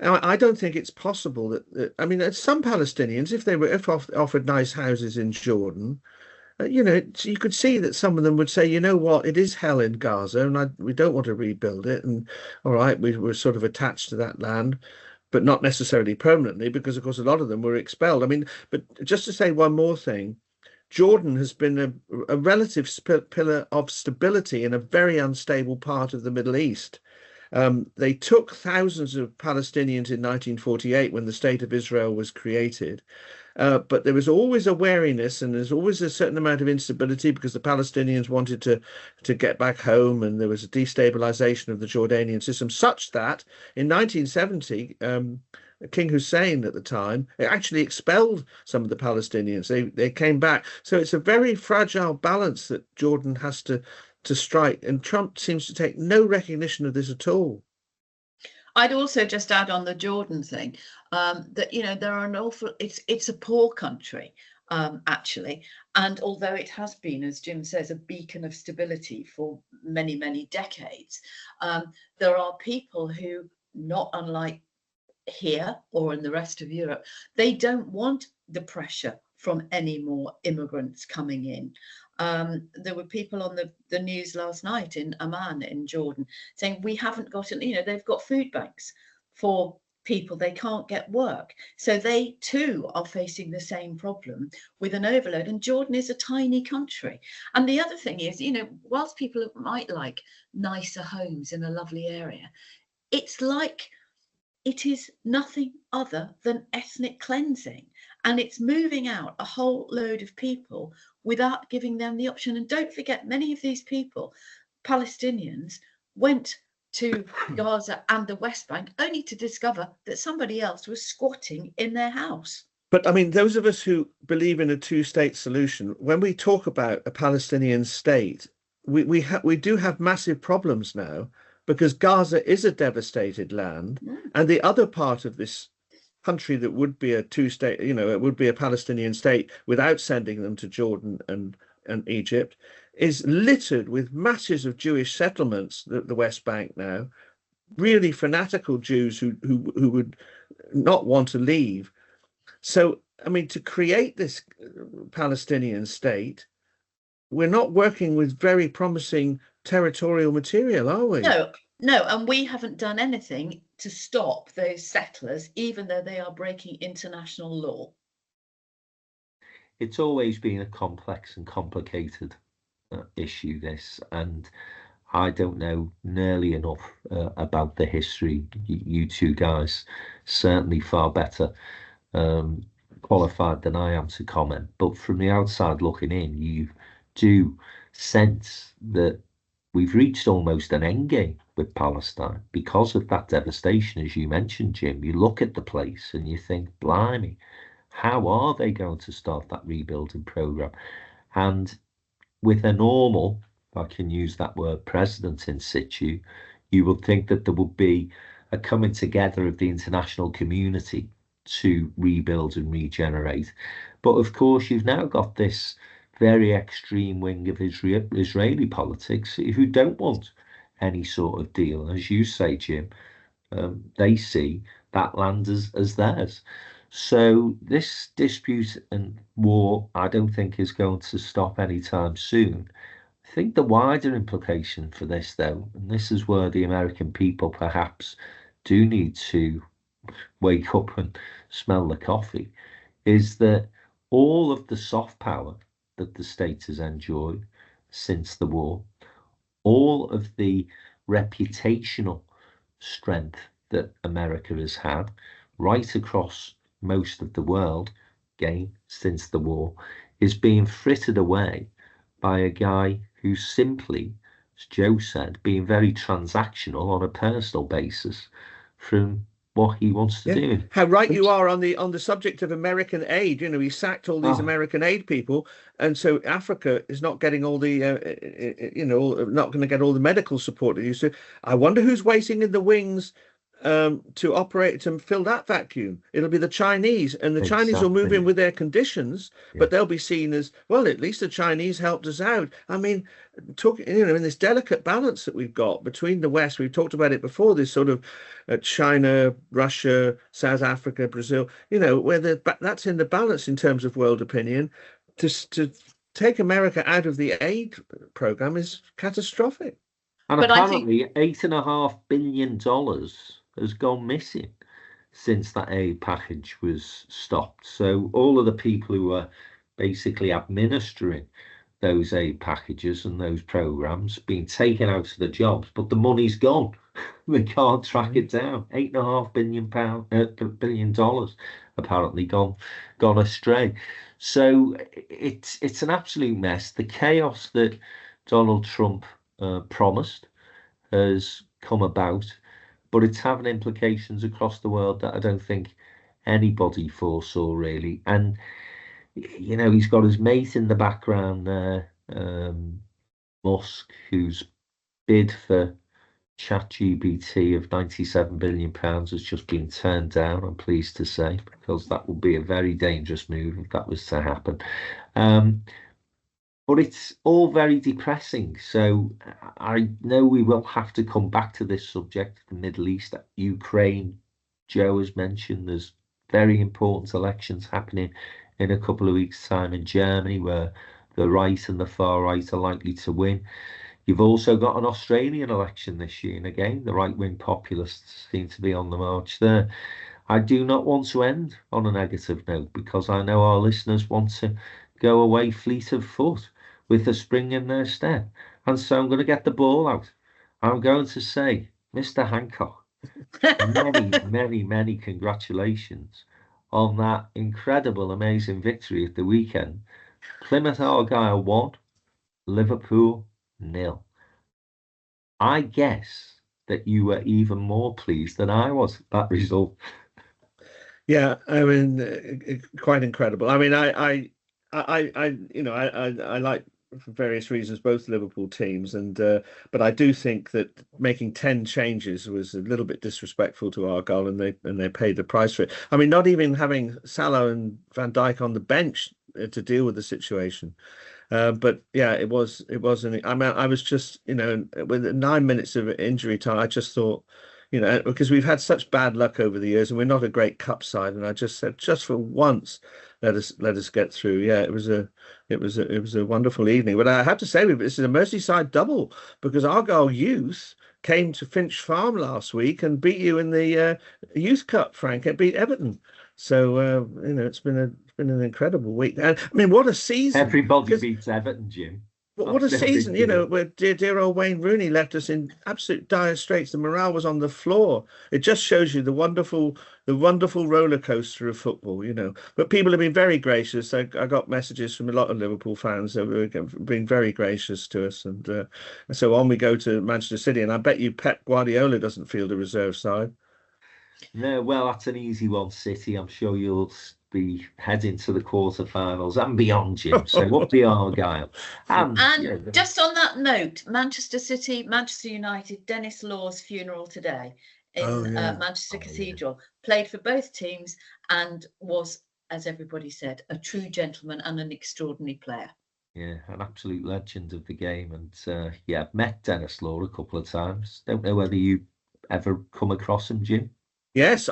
I don't think it's possible that I mean, some Palestinians, if they were offered nice houses in Jordan, you could see that some of them would say, you know what, it is hell in Gaza, and we don't want to rebuild it. And all right, we're sort of attached to that land, but not necessarily permanently, because of course a lot of them were expelled. I mean, but just to say one more thing, Jordan has been a relative pillar of stability in a very unstable part of the Middle East. They took thousands of Palestinians in 1948 when the State of Israel was created. But there was always a wariness, and there's always a certain amount of instability because the Palestinians wanted to get back home, and there was a destabilization of the Jordanian system, such that in 1970, King Hussein at the time actually expelled some of the Palestinians. They came back. So it's a very fragile balance that Jordan has to strike, and Trump seems to take no recognition of this at all. I'd also just add on the Jordan thing that there are an awful. It's a poor country actually, and although it has been, as Jim says, a beacon of stability for many decades, there are people who, not unlike here or in the rest of Europe, they don't want the pressure from any more immigrants coming in. There were people on the news last night in Amman in Jordan saying we haven't got they've got food banks for people, they can't get work. So they too are facing the same problem with an overload. And Jordan is a tiny country. And the other thing is, whilst people might like nicer homes in a lovely area, it's like it is nothing other than ethnic cleansing. And it's moving out a whole load of people without giving them the option. And don't forget, many of these people, Palestinians, went to Gaza and the West Bank only to discover that somebody else was squatting in their house. But I mean, those of us who believe in a two-state solution, when we talk about a Palestinian state, we do have massive problems now, because Gaza is a devastated land, and the other part of this country that would be a two-state, it would be a Palestinian state without sending them to Jordan and Egypt, is littered with masses of Jewish settlements, the West Bank now, really fanatical Jews who would not want to leave. So, I mean, to create this Palestinian state, we're not working with very promising territorial material, are we? No, and we haven't done anything to stop those settlers, even though they are breaking international law. It's always been a complex and complicated issue, this, and I don't know nearly enough about the history. You two guys certainly far better qualified than I am to comment, but from the outside looking in, you do sense that we've reached almost an endgame with Palestine because of that devastation, as you mentioned, Jim. You look at the place and you think, blimey, how are they going to start that rebuilding program? And with a normal, if I can use that word, president in situ, you would think that there would be a coming together of the international community to rebuild and regenerate. But of course, you've now got this very extreme wing of Israeli politics who don't want any sort of deal. As you say, Jim, they see that land as theirs. So this dispute and war, I don't think, is going to stop anytime soon. I I think the wider implication for this, though, and this is where the American people perhaps do need to wake up and smell the coffee, is that all of the soft power that the state has enjoyed since the war, all of the reputational strength that America has had right across most of the world, again, since the war, is being frittered away by a guy who's simply, as Joe said, being very transactional on a personal basis from what he wants to do. How right you are on the subject of American aid. You know, he sacked all these American aid people, and so Africa is not getting all the, not going to get all the medical support it used to. I wonder who's waiting in the wings to operate to fill that vacuum. It'll be the Chinese, and the Chinese will move in with their conditions, but they'll be seen as, well, at least the Chinese helped us out. I mean, talking, in this delicate balance that we've got between the West, we've talked about it before, this sort of China, Russia, South Africa, Brazil, where that's in the balance in terms of world opinion. To take America out of the aid program is catastrophic. And apparently $8.5 billion has gone missing since that aid package was stopped. So all of the people who are basically administering those aid packages and those programs being taken out of the jobs, but the money's gone. They can't track it down. $8.5 billion apparently gone astray. So it's an absolute mess. The chaos that Donald Trump promised has come about, but it's having implications across the world that I don't think anybody foresaw, really. And he's got his mate in the background there, Musk, whose bid for ChatGPT of £97 billion has just been turned down, I'm pleased to say, because that would be a very dangerous move if that was to happen. But it's all very depressing. So I know we will have to come back to this subject, the Middle East, Ukraine. Joe has mentioned there's very important elections happening in a couple of weeks' time in Germany, where the right and the far right are likely to win. You've also got an Australian election this year, and again, the right-wing populists seem to be on the march there. I do not want to end on a negative note, because I know our listeners want to go away fleet of foot with a spring in their step. And so I'm going to get the ball out. I'm going to say, Mr. Hancock, many congratulations on that incredible, amazing victory at the weekend. Plymouth Argyle 1, Liverpool 0. I guess that you were even more pleased than I was at that result. Yeah, I mean, quite incredible. I mean, I like, for various reasons, both Liverpool teams, and but I do think that making 10 changes was a little bit disrespectful to Argyle, and they paid the price for it. I mean, not even having Salah and Van Dijk on the bench to deal with the situation. But yeah, it was I mean, I was just, with 9 minutes of injury time, I just thought, because we've had such bad luck over the years, and we're not a great cup side, and I just said, just for once, let us get through. Yeah, it was a wonderful evening. But I have to say, this is a Merseyside double, because Argyle Youth came to Finch Farm last week and beat you in the Youth Cup, Frank. It beat Everton. So it's been an incredible week. And I mean, what a season! Everybody beats Everton, Jim. What a season, where dear old Wayne Rooney left us in absolute dire straits. The morale was on the floor. It just shows you the wonderful roller coaster of football, But people have been very gracious. I got messages from a lot of Liverpool fans that were being very gracious to us. And so on we go to Manchester City. And I bet you Pep Guardiola doesn't field a reserve side. No, well, that's an easy one, City. I'm sure you'll be heading to the quarterfinals and beyond, Jim. So up the Argyle. And just on that note, Manchester City, Manchester United, Dennis Law's funeral today in Manchester Cathedral. Played for both teams and was, as everybody said, a true gentleman and an extraordinary player. Yeah, an absolute legend of the game. And met Dennis Law a couple of times. Don't know whether you ever come across him, Jim. Yes,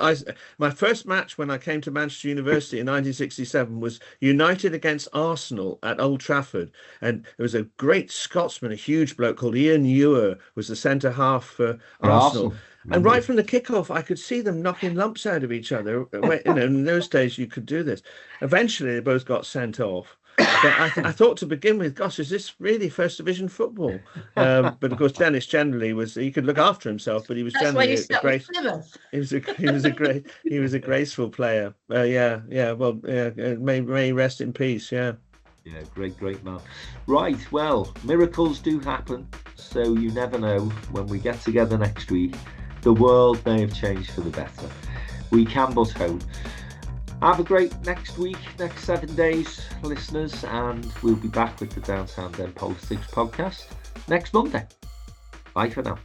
my first match when I came to Manchester University in 1967 was United against Arsenal at Old Trafford, and there was a great Scotsman, a huge bloke called Ian Ewer, was the centre half for For Arsenal. Arsenal. And right from the kickoff, I could see them knocking lumps out of each other. In those days, you could do this. Eventually, they both got sent off. But I thought to begin with, gosh, is this really first division football? But of course, Dennis generally he could look after himself, but he was That's why generally you a stuck great. with Plymouth. He was a graceful player. Yeah. Well, may he rest in peace. Yeah. Yeah, great man. Right, well, miracles do happen, so you never know. When we get together next week, the world may have changed for the better. We can but hope. Have a great next week, next 7 days, listeners, and we'll be back with the Downtown Den Politics podcast next Monday. Bye for now.